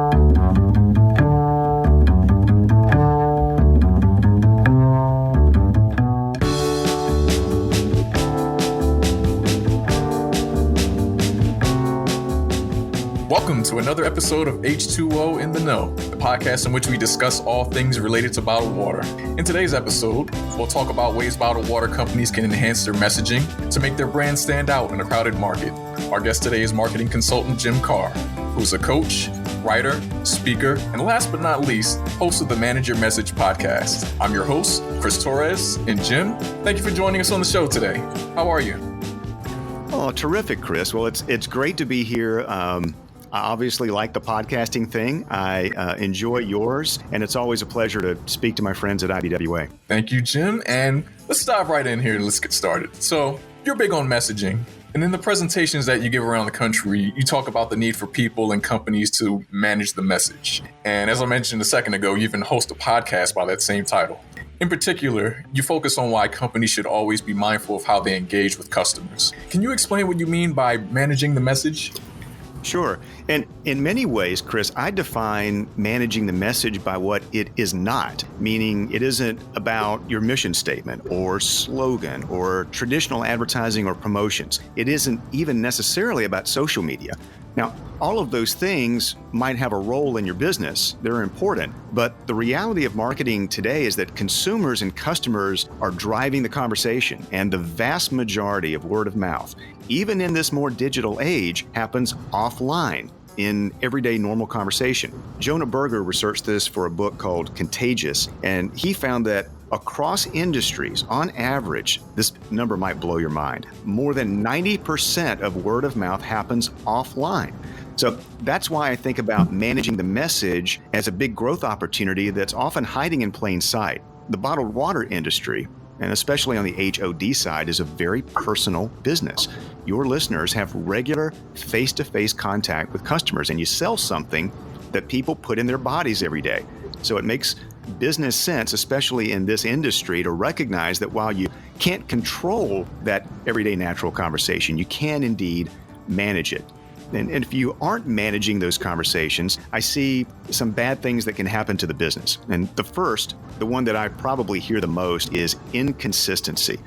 Welcome to another episode of H2O in the Know, the podcast in which we discuss all things related to bottled water. In today's episode, we'll talk about ways bottled water companies can enhance their messaging to make their brand stand out in a crowded market. Our guest today is Marketing Consultant Jim Karrh, who's a coach, writer, speaker, and last but not least, host of the Manage Your Message podcast. I'm your host, Chris Torres, and Jim, thank you for joining us on the show today. How are you? Oh, terrific, Chris. Well, it's great to be here. I obviously like the podcasting thing. I enjoy yours, and it's always a pleasure to speak to my friends at IBWA. Thank you, Jim. And let's dive right in here and let's get started. So you're big on messaging. And in the presentations that you give around the country, you talk about the need for people and companies to manage the message. And as I mentioned a second ago, you even host a podcast by that same title. In particular, you focus on why companies should always be mindful of how they engage with customers. Can you explain what you mean by managing the message? Sure. And in many ways, Chris, I define managing the message by what it is not, meaning it isn't about your mission statement or slogan or traditional advertising or promotions. It isn't even necessarily about social media. Now, all of those things might have a role in your business. They're important. But the reality of marketing today is that consumers and customers are driving the conversation, and the vast majority of word of mouth, even in this more digital age, happens offline in everyday normal conversation. Jonah Berger researched this for a book called Contagious, and he found that across industries, on average, this number might blow your mind, more than 90% of word of mouth happens offline. So that's why I think about managing the message as a big growth opportunity that's often hiding in plain sight. The bottled water industry, and especially on the HOD side, is a very personal business. Your listeners have regular face-to-face contact with customers, and you sell something that people put in their bodies every day. So it makes business sense, especially in this industry, to recognize that while you can't control that everyday natural conversation, you can indeed manage it. And if you aren't managing those conversations, I see some bad things that can happen to the business. And the first, the one that I probably hear the most, is inconsistency.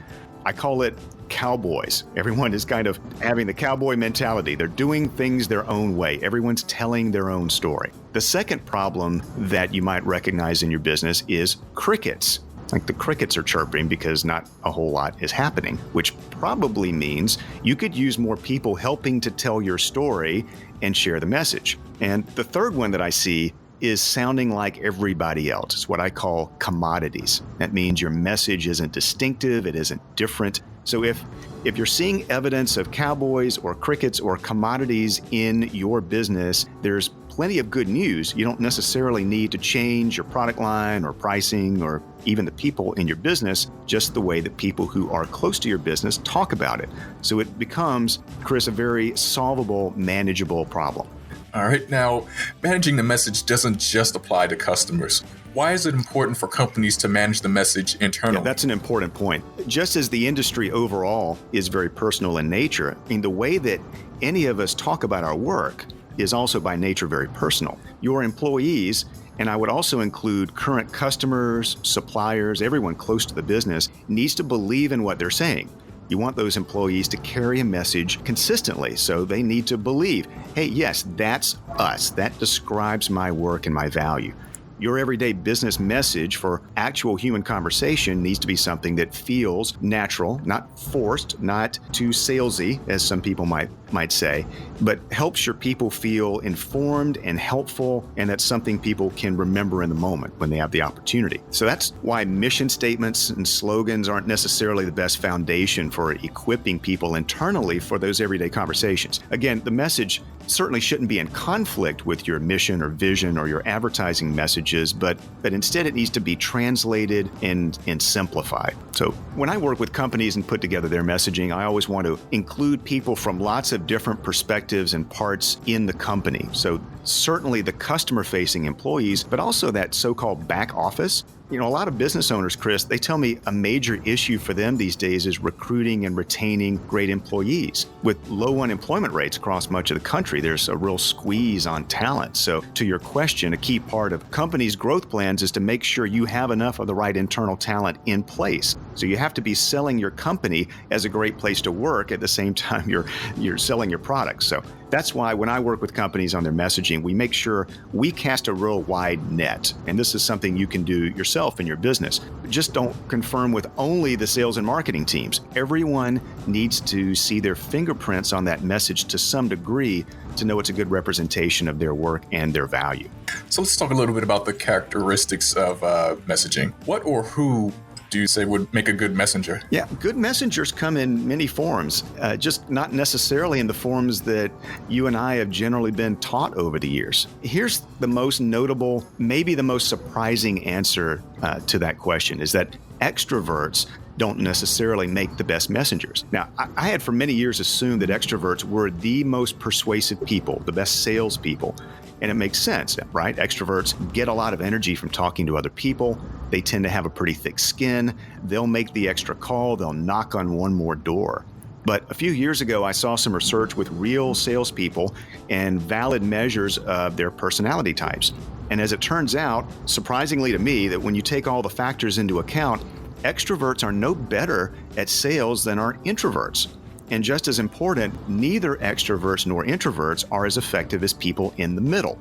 I call it cowboys. Everyone is kind of having the cowboy mentality. They're doing things their own way. Everyone's telling their own story. The second problem that you might recognize in your business is crickets. Like the crickets are chirping because not a whole lot is happening, which probably means you could use more people helping to tell your story and share the message. And the third one that I see is sounding like everybody else. It's what I call commodities. That means your message isn't distinctive, it isn't different. So if you're seeing evidence of cowboys or crickets or commodities in your business, there's plenty of good news. You don't necessarily need to change your product line or pricing or even the people in your business, just the way that people who are close to your business talk about it. So it becomes, Chris, a very solvable, manageable problem. All right. Now, managing the message doesn't just apply to customers. Why is it important for companies to manage the message internally? Yeah, that's an important point. Just as the industry overall is very personal in nature, I mean, the way that any of us talk about our work is also by nature very personal. Your employees, and I would also include current customers, suppliers, everyone close to the business, needs to believe in what they're saying. You want those employees to carry a message consistently, so they need to believe, hey, yes, that's us. That describes my work and my value. Your everyday business message for actual human conversation needs to be something that feels natural, not forced, not too salesy, as some people might say, but helps your people feel informed and helpful, and that's something people can remember in the moment when they have the opportunity. So that's why mission statements and slogans aren't necessarily the best foundation for equipping people internally for those everyday conversations. Again, the message certainly shouldn't be in conflict with your mission or vision or your advertising messages, but instead it needs to be translated and simplified. So when I work with companies and put together their messaging, I always want to include people from lots of different perspectives and parts in the company. So certainly the customer-facing employees, but also that so-called back office. A lot of business owners, Chris, they tell me a major issue for them these days is recruiting and retaining great employees. With low unemployment rates across much of the country, there's a real squeeze on talent. So to your question, a key part of companies' growth plans is to make sure you have enough of the right internal talent in place. So you have to be selling your company as a great place to work at the same time you're selling your products. So that's why when I work with companies on their messaging, we make sure we cast a real wide net. And this is something you can do yourself in your business. Just don't confirm with only the sales and marketing teams. Everyone needs to see their fingerprints on that message to some degree to know it's a good representation of their work and their value. So let's talk a little bit about the characteristics of messaging. What or who do you say would make a good messenger? Yeah, good messengers come in many forms, just not necessarily in the forms that you and I have generally been taught over the years. Here's the most notable, maybe the most surprising answer to that question is that extroverts don't necessarily make the best messengers. Now, I had for many years assumed that extroverts were the most persuasive people, the best salespeople. And it makes sense, right? Extroverts get a lot of energy from talking to other people. They tend to have a pretty thick skin. They'll make the extra call. They'll knock on one more door. But a few years ago, I saw some research with real salespeople and valid measures of their personality types. And as it turns out, surprisingly to me, that when you take all the factors into account, extroverts are no better at sales than are introverts. And just as important, neither extroverts nor introverts are as effective as people in the middle.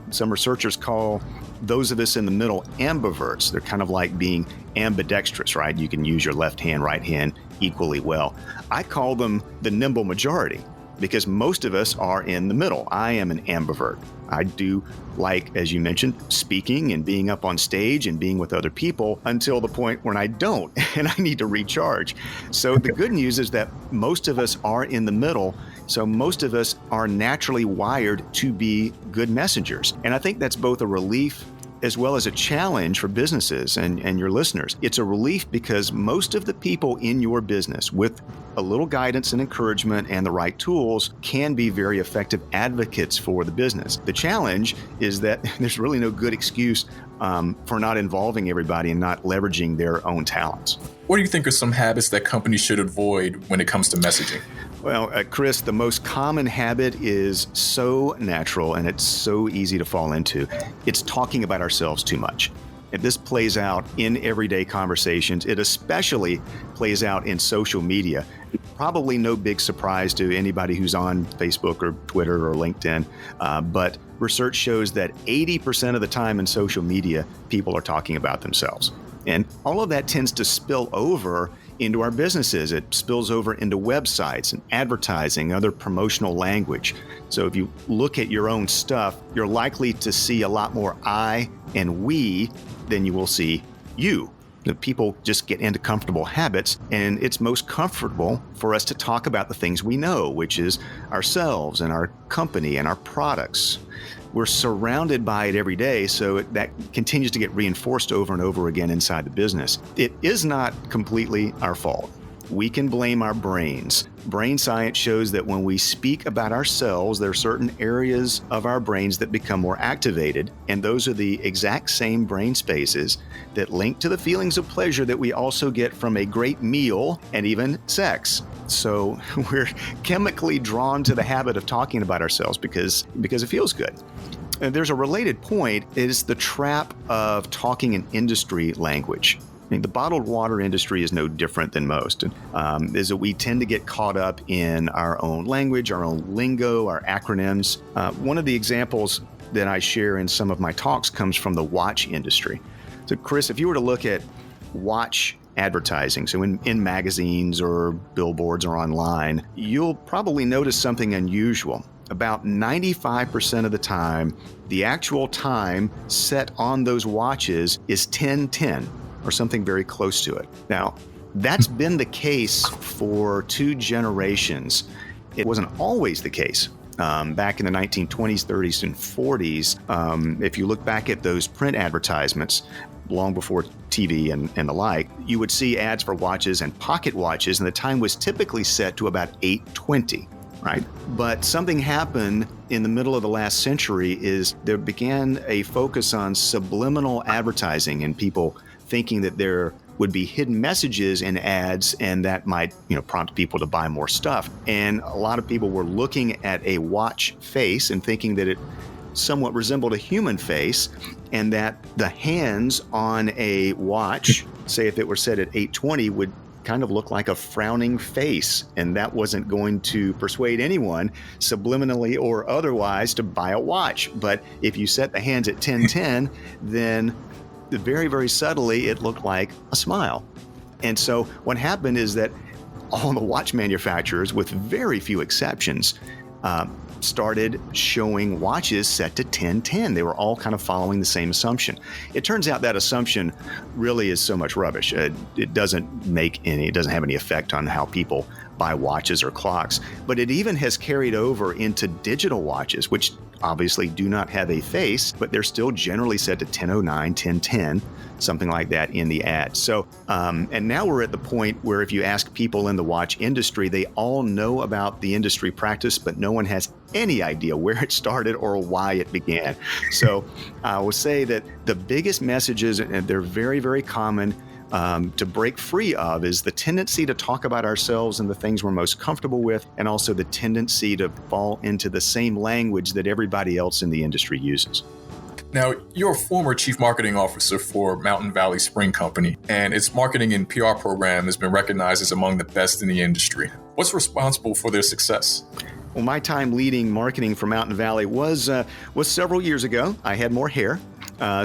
Some researchers call those of us in the middle ambiverts. They're kind of like being ambidextrous, right? You can use your left hand, right hand equally well. I call them the nimble majority because most of us are in the middle. I am an ambivert. I do like, as you mentioned, speaking and being up on stage and being with other people until the point when I don't and I need to recharge. So the good news is that most of us are in the middle. So most of us are naturally wired to be good messengers. And I think that's both a relief as well as a challenge for businesses and your listeners. It's a relief because most of the people in your business, with a little guidance and encouragement and the right tools, can be very effective advocates for the business. The challenge is that there's really no good excuse for not involving everybody and not leveraging their own talents. What do you think are some habits that companies should avoid when it comes to messaging? Well, Chris, the most common habit is so natural and it's so easy to fall into. It's talking about ourselves too much. And this plays out in everyday conversations. It especially plays out in social media. Probably no big surprise to anybody who's on Facebook or Twitter or LinkedIn, but research shows that 80% of the time in social media, people are talking about themselves. And all of that tends to spill over into our businesses. It spills over into websites and advertising, other promotional language. So if you look at your own stuff, you're likely to see a lot more I and we than you will see you. People just get into comfortable habits, and it's most comfortable for us to talk about the things we know, which is ourselves and our company and our products. We're surrounded by it every day, so that continues to get reinforced over and over again inside the business. It is not completely our fault. We can blame our brains. Brain science shows that when we speak about ourselves, there are certain areas of our brains that become more activated, and those are the exact same brain spaces that link to the feelings of pleasure that we also get from a great meal and even sex. So we're chemically drawn to the habit of talking about ourselves because it feels good. And there's a related point, is the trap of talking in industry language. I mean, the bottled water industry is no different than most. Is that we tend to get caught up in our own language, our own lingo, our acronyms. One of the examples that I share in some of my talks comes from the watch industry. So Chris, if you were to look at watch advertising, so in magazines or billboards or online, you'll probably notice something unusual. About 95% of the time, the actual time set on those watches is 10:10. Or something very close to it. Now, that's been the case for 2 generations. It wasn't always the case. Back in the 1920s, 30s, and 40s, if you look back at those print advertisements, long before TV and the like, you would see ads for watches and pocket watches, and the time was typically set to about 8:20. right? But something happened in the middle of the last century is there began a focus on subliminal advertising and people thinking that there would be hidden messages in ads and that might, prompt people to buy more stuff. And a lot of people were looking at a watch face and thinking that it somewhat resembled a human face and that the hands on a watch, say if it were set at 820, would kind of look like a frowning face. And that wasn't going to persuade anyone, subliminally or otherwise, to buy a watch. But if you set the hands at 1010, then very, very subtly, it looked like a smile. And so what happened is that all the watch manufacturers, with very few exceptions, started showing watches set to 1010. They were all kind of following the same assumption. It turns out that assumption really is so much rubbish. It doesn't have any effect on how people buy watches or clocks, but it even has carried over into digital watches, which obviously do not have a face, but they're still generally set to 1009, 1010, something like that in the ad. So, and now we're at the point where if you ask people in the watch industry, they all know about the industry practice, but no one has any idea where it started or why it began. So I will say that the biggest messages, and they're very, very common, to break free of, is the tendency to talk about ourselves and the things we're most comfortable with, and also the tendency to fall into the same language that everybody else in the industry uses. Now, you're a former chief marketing officer for Mountain Valley Spring Company, and its marketing and PR program has been recognized as among the best in the industry. What's responsible for their success? Well, my time leading marketing for Mountain Valley was several years ago. I had more hair.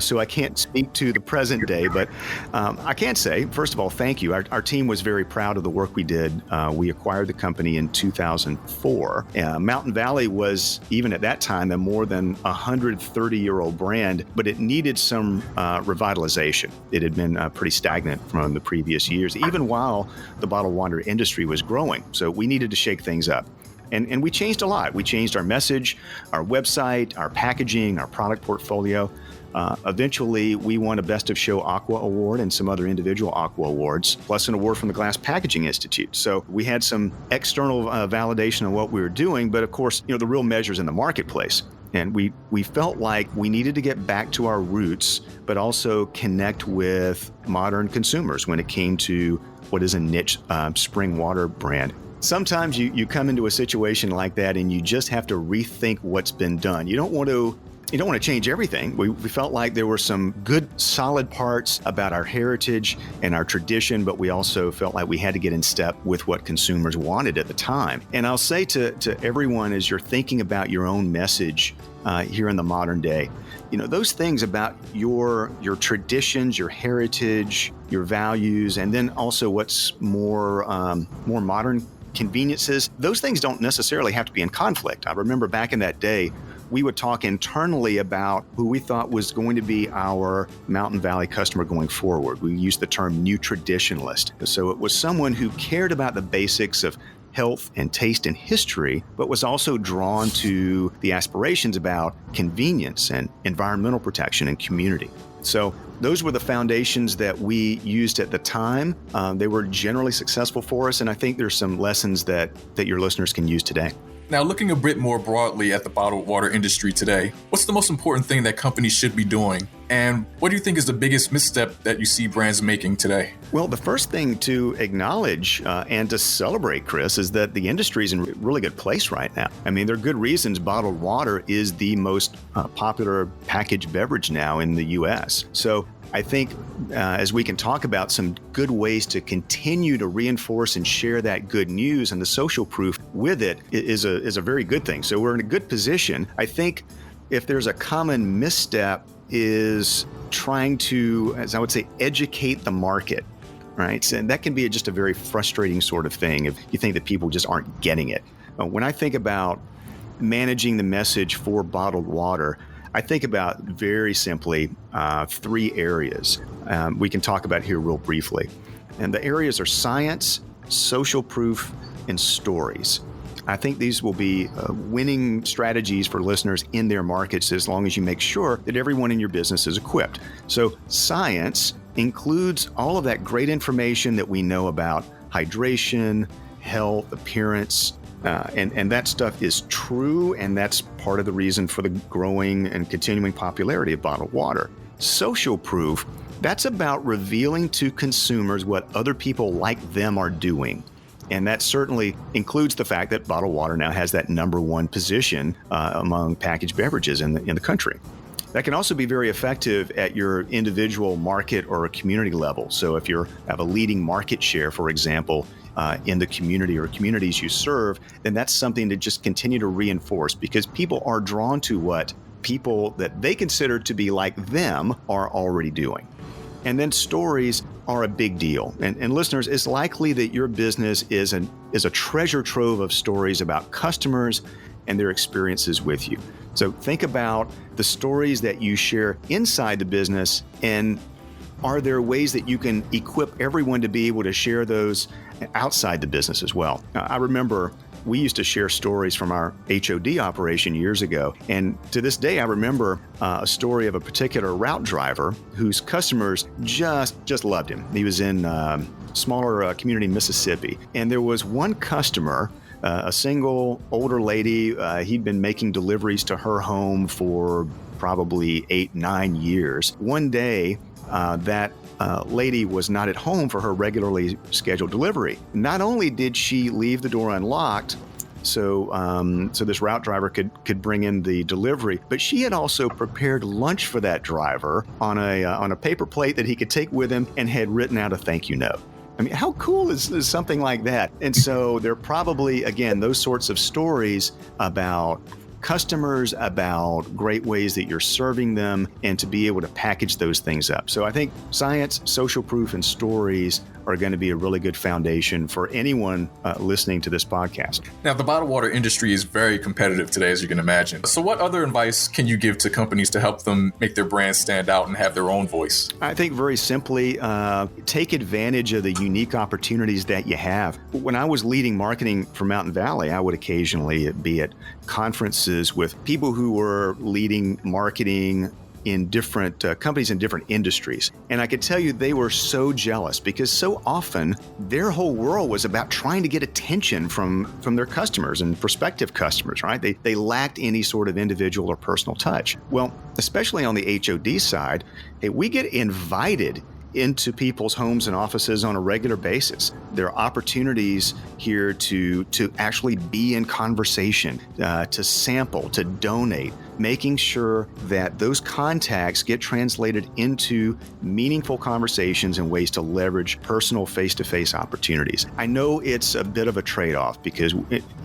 So I can't speak to the present day, but I can say, first of all, thank you. Our team was very proud of the work we did. We acquired the company in 2004. Mountain Valley was, even at that time, a more than 130-year-old brand, but it needed some revitalization. It had been pretty stagnant from the previous years, even while the bottled water industry was growing. So we needed to shake things up. And we changed a lot. We changed our message, our website, our packaging, our product portfolio. Eventually, we won a Best of Show Aqua Award and some other individual Aqua Awards, plus an award from the Glass Packaging Institute. So we had some external validation of what we were doing, but of course, the real measure's in the marketplace. And we felt like we needed to get back to our roots, but also connect with modern consumers when it came to what is a niche spring water brand. Sometimes you come into a situation like that and you just have to rethink what's been done. You don't want to change everything. We felt like there were some good, solid parts about our heritage and our tradition, but we also felt like we had to get in step with what consumers wanted at the time. And I'll say to everyone, as you're thinking about your own message here in the modern day, those things about your traditions, your heritage, your values, and then also what's more modern conveniences, those things don't necessarily have to be in conflict. I remember back in that day, we would talk internally about who we thought was going to be our Mountain Valley customer going forward. We used the term new traditionalist. So it was someone who cared about the basics of health and taste and history, but was also drawn to the aspirations about convenience and environmental protection and community. So those were the foundations that we used at the time. They were generally successful for us, and I think there's some lessons that your listeners can use today. Now, looking a bit more broadly at the bottled water industry today, what's the most important thing that companies should be doing? And what do you think is the biggest misstep that you see brands making today? Well, the first thing to acknowledge and to celebrate, Chris, is that the industry is in a really good place right now. I mean, there are good reasons bottled water is the most popular packaged beverage now in the U.S. So I think as we can talk about some good ways to continue to reinforce and share that good news, and the social proof with it is a very good thing. So we're in a good position. I think if there's a common misstep is trying to, as I would say, educate the market, right? And that can be just a very frustrating sort of thing if you think that people just aren't getting it. When I think about managing the message for bottled water, I think about very simply 3 areas we can talk about here real briefly. And the areas are science, social proof, and stories. I think these will be winning strategies for listeners in their markets as long as you make sure that everyone in your business is equipped. So science includes all of that great information that we know about hydration, health, appearance, And that stuff is true, and that's part of the reason for the growing and continuing popularity of bottled water. Social proof, that's about revealing to consumers what other people like them are doing. And that certainly includes the fact that bottled water now has that number one position among packaged beverages in the country. That can also be very effective at your individual market or a community level. So if you have a leading market share, for example, in the community or communities you serve, then that's something to just continue to reinforce, because people are drawn to what people that they consider to be like them are already doing. And then stories are a big deal. And listeners, it's likely that your business is a treasure trove of stories about customers and their experiences with you. So think about the stories that you share inside the business, and are there ways that you can equip everyone to be able to share those outside the business as well? I remember we used to share stories from our H.D. operation years ago. And to this day, I remember a story of a particular route driver whose customers just loved him. He was in a smaller community in Mississippi. And there was one customer, a single older lady. He'd been making deliveries to her home for probably 8-9 years. One day, that lady was not at home for her regularly scheduled delivery. Not only did she leave the door unlocked, so this route driver could bring in the delivery, but she had also prepared lunch for that driver on a paper plate that he could take with him, and had written out a thank you note. I mean, how cool is something like that? And so there are probably, again, those sorts of stories about customers, about great ways that you're serving them, and to be able to package those things up. So I think science, social proof, and stories are going to be a really good foundation for anyone listening to this podcast. Now, the bottled water industry is very competitive today, as you can imagine. So what other advice can you give to companies to help them make their brand stand out and have their own voice? I think very simply, take advantage of the unique opportunities that you have. When I was leading marketing for Mountain Valley, I would occasionally be at conferences with people who were leading marketing in different companies in different industries. And I could tell you they were so jealous, because so often their whole world was about trying to get attention from their customers and prospective customers, right? They lacked any sort of individual or personal touch. Well, especially on the HOD side, hey, we get invited into people's homes and offices on a regular basis. There are opportunities here to actually be in conversation, to sample, to donate, making sure that those contacts get translated into meaningful conversations and ways to leverage personal face-to-face opportunities. I know it's a bit of a trade-off, because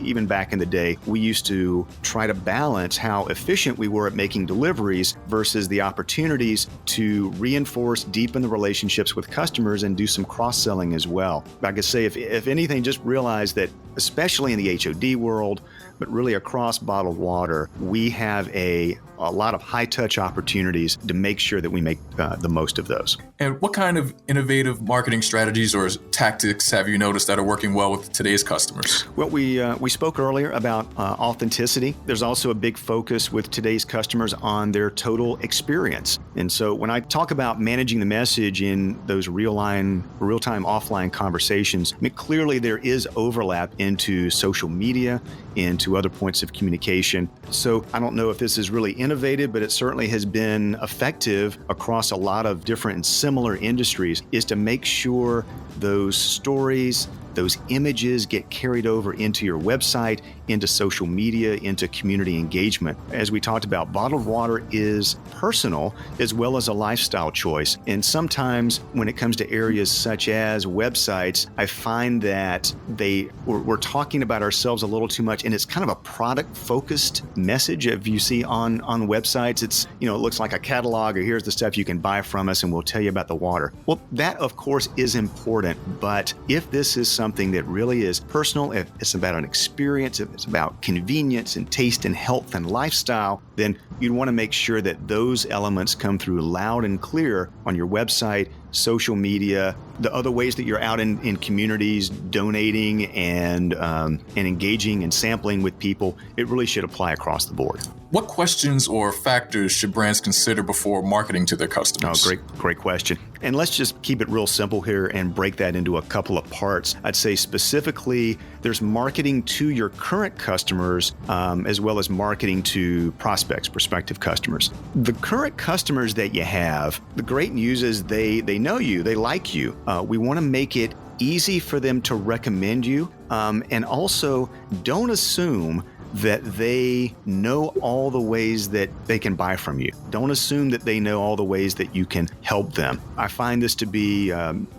even back in the day, we used to try to balance how efficient we were at making deliveries versus the opportunities to reinforce, deepen the relationships with customers, and do some cross-selling as well. I could say, if anything, just realize that, especially in the HOD world, but really across bottled water, we have a lot of high-touch opportunities to make sure that we make the most of those. And what kind of innovative marketing strategies or tactics have you noticed that are working well with today's customers? Well, we spoke earlier about authenticity. There's also a big focus with today's customers on their total experience. And so when I talk about managing the message in those real-time offline conversations, I mean, clearly there is overlap into social media, into other points of communication. So I don't know if this is really innovative, but it certainly has been effective across a lot of different and similar industries, is to make sure those stories, those images get carried over into your website, into social media, into community engagement. As we talked about, bottled water is personal as well as a lifestyle choice. And sometimes when it comes to areas such as websites, I find that we're talking about ourselves a little too much, and it's kind of a product-focused message. If you see on websites, it's, it looks like a catalog, or here's the stuff you can buy from us and we'll tell you about the water. Well, that of course is important, but if this is something that really is personal, if it's about an experience, if it's about convenience and taste and health and lifestyle, then you'd want to make sure that those elements come through loud and clear on your website, social media, the other ways that you're out in communities donating and engaging and sampling with people. It really should apply across the board. What questions or factors should brands consider before marketing to their customers? Oh, great question. And let's just keep it real simple here and break that into a couple of parts. I'd say specifically, there's marketing to your current customers, as well as marketing to prospects, prospective customers. The current customers that you have, the great news is they know you, they like you. We want to make it easy for them to recommend you, and also don't assume that they know all the ways that they can buy from you. Don't assume that they know all the ways that you can help them. I find this to be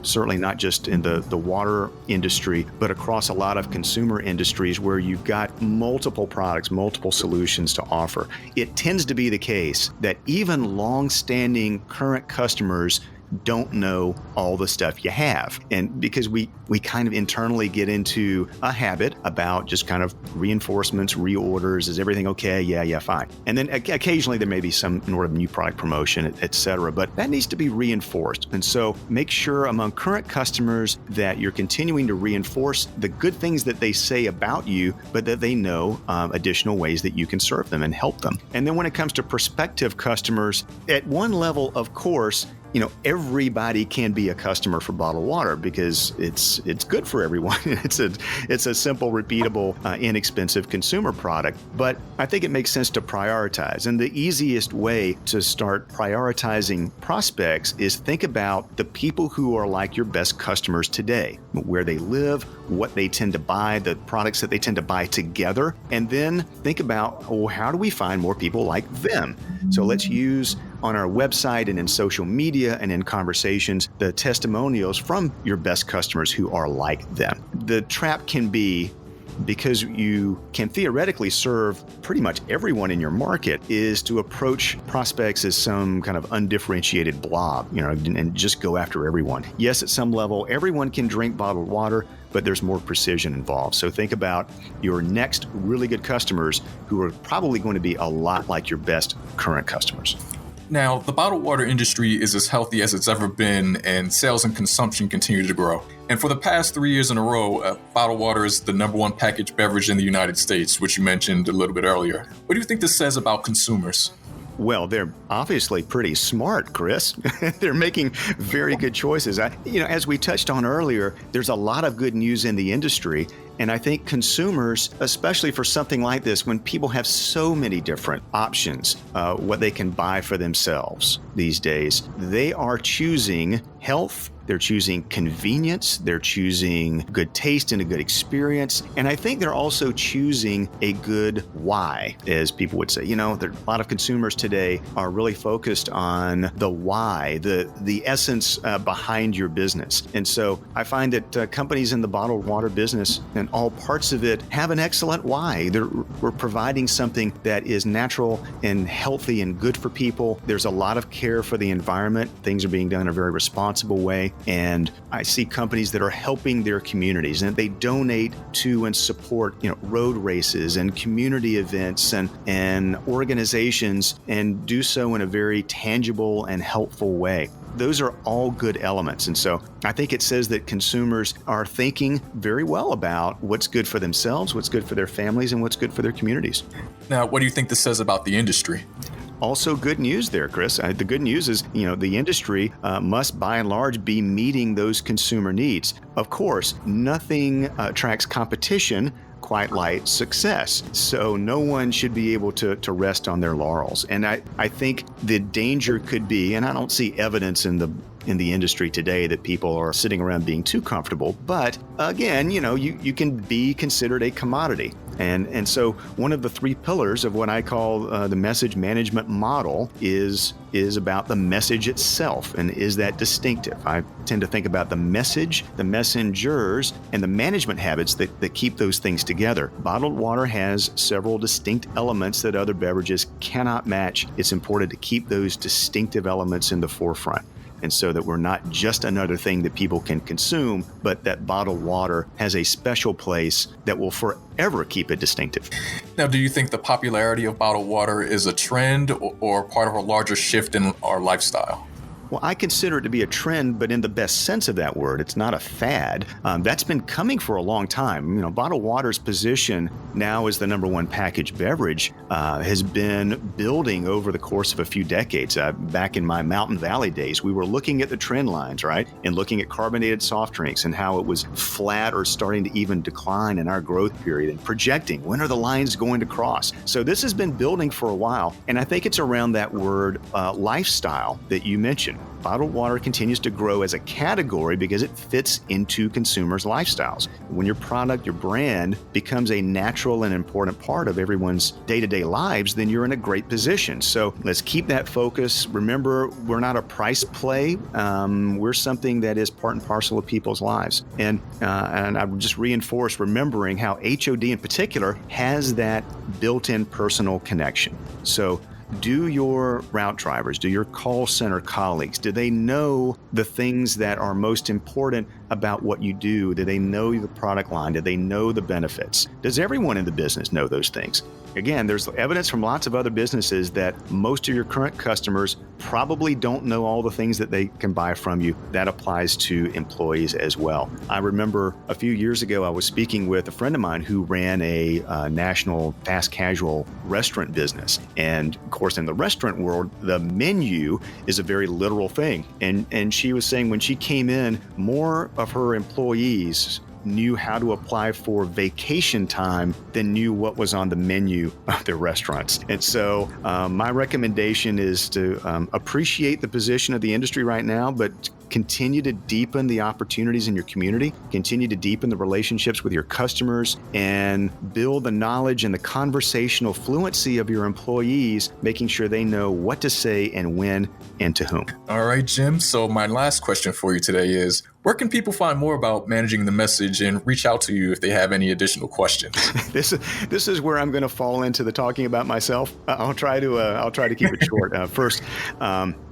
certainly not just in the water industry, but across a lot of consumer industries where you've got multiple products, multiple solutions to offer. It tends to be the case that even long-standing current customers don't know all the stuff you have. And because we kind of internally get into a habit about just kind of reinforcements, reorders, is everything okay? Yeah, fine. And then occasionally there may be some sort of new product promotion, et cetera, but that needs to be reinforced. And so make sure among current customers that you're continuing to reinforce the good things that they say about you, but that they know additional ways that you can serve them and help them. And then when it comes to prospective customers, at one level, of course, everybody can be a customer for bottled water because it's good for everyone. It's a simple, repeatable, inexpensive consumer product. But I think it makes sense to prioritize. And the easiest way to start prioritizing prospects is think about the people who are like your best customers today, where they live, what they tend to buy, the products that they tend to buy together, and then think about, how do we find more people like them? So let's use on our website and in social media and in conversations, the testimonials from your best customers who are like them. The trap can be, because you can theoretically serve pretty much everyone in your market, is to approach prospects as some kind of undifferentiated blob, and just go after everyone. Yes, at some level, everyone can drink bottled water, but there's more precision involved. So think about your next really good customers who are probably going to be a lot like your best current customers. Now, the bottled water industry is as healthy as it's ever been, and sales and consumption continue to grow. And for the past 3 years in a row, bottled water is the number one packaged beverage in the United States, which you mentioned a little bit earlier. What do you think this says about consumers? Well, they're obviously pretty smart, Chris. They're making very good choices. As we touched on earlier, there's a lot of good news in the industry. And I think consumers, especially for something like this, when people have so many different options, what they can buy for themselves these days, they are choosing health. They're choosing convenience, they're choosing good taste and a good experience. And I think they're also choosing a good why, as people would say. There are a lot of consumers today are really focused on the why, the essence behind your business. And so I find that companies in the bottled water business and all parts of it have an excellent why. We're providing something that is natural and healthy and good for people. There's a lot of care for the environment. Things are being done in a very responsible way. And I see companies that are helping their communities, and they donate to and support, road races and community events and organizations, and do so in a very tangible and helpful way. Those are all good elements. And so I think it says that consumers are thinking very well about what's good for themselves, what's good for their families, and what's good for their communities. Now, what do you think this says about the industry? Also good news there, Chris. The good news is, the industry must by and large be meeting those consumer needs. Of course, nothing attracts competition quite like success. So no one should be able to rest on their laurels. And I think the danger could be, and I don't see evidence in the industry today that people are sitting around being too comfortable. But again, you can be considered a commodity. And so one of the three pillars of what I call the message management model is about the message itself. And is that distinctive? I tend to think about the message, the messengers, and the management habits that keep those things together. Bottled water has several distinct elements that other beverages cannot match. It's important to keep those distinctive elements in the forefront. And so that we're not just another thing that people can consume, but that bottled water has a special place that will forever keep it distinctive. Now, do you think the popularity of bottled water is a trend or part of a larger shift in our lifestyle? Well, I consider it to be a trend, but in the best sense of that word. It's not a fad. That's been coming for a long time. Bottled water's position now as the number one packaged beverage has been building over the course of a few decades. Back in my Mountain Valley days, we were looking at the trend lines, right? And looking at carbonated soft drinks and how it was flat or starting to even decline in our growth period and projecting when are the lines going to cross. So this has been building for a while. And I think it's around that word lifestyle that you mentioned. Bottled water continues to grow as a category because it fits into consumers' lifestyles. When your product, your brand becomes a natural and important part of everyone's day-to-day lives, then you're in a great position. So let's keep that focus. Remember, we're not a price play. We're something that is part and parcel of people's lives. And I would just reinforce remembering how HOD in particular has that built-in personal connection. So do your route drivers, do your call center colleagues, do they know the things that are most important about what you do? Do they know the product line? Do they know the benefits? Does everyone in the business know those things? Again, there's evidence from lots of other businesses that most of your current customers probably don't know all the things that they can buy from you. That applies to employees as well. I remember a few years ago, I was speaking with a friend of mine who ran a national fast casual restaurant business. And of course, in the restaurant world, the menu is a very literal thing. And she was saying when she came in, more of her employees knew how to apply for vacation time than knew what was on the menu of their restaurants. And so my recommendation is to appreciate the position of the industry right now, but continue to deepen the opportunities in your community, continue to deepen the relationships with your customers, and build the knowledge and the conversational fluency of your employees, making sure they know what to say and when and to whom. All right, Jim. So my last question for you today is, where can people find more about managing the message and reach out to you if they have any additional questions? This is where I'm going to fall into the talking about myself. I'll try to keep it short. First,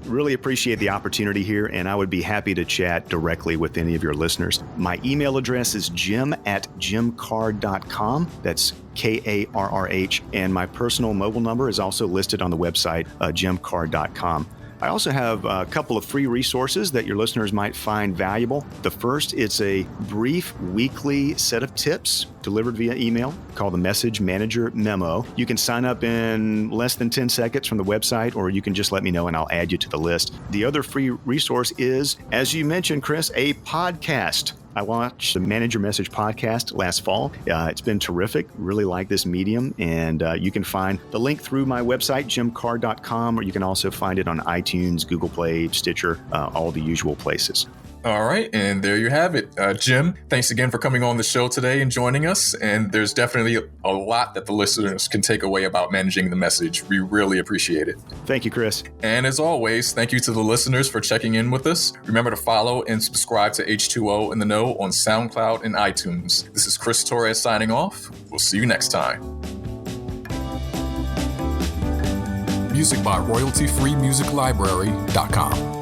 really appreciate the opportunity here, and I would be happy to chat directly with any of your listeners. My email address is jim@jimkarrh.com. That's Karrh, and my personal mobile number is also listed on the website, jimkarrh.com. I also have a couple of free resources that your listeners might find valuable. The first, it's a brief weekly set of tips delivered via email called the Message Manager Memo. You can sign up in less than 10 seconds from the website, or you can just let me know and I'll add you to the list. The other free resource is, as you mentioned, Chris, a podcast. I launched the Manager Message podcast last fall. It's been terrific. Really like this medium. And you can find the link through my website, jimkarrh.com, or you can also find it on iTunes, Google Play, Stitcher, all the usual places. All right. And there you have it. Jim, thanks again for coming on the show today and joining us. And there's definitely a lot that the listeners can take away about managing the message. We really appreciate it. Thank you, Chris. And as always, thank you to the listeners for checking in with us. Remember to follow and subscribe to H2O in the Know on SoundCloud and iTunes. This is Chris Torres signing off. We'll see you next time. Music by royaltyfreemusiclibrary.com.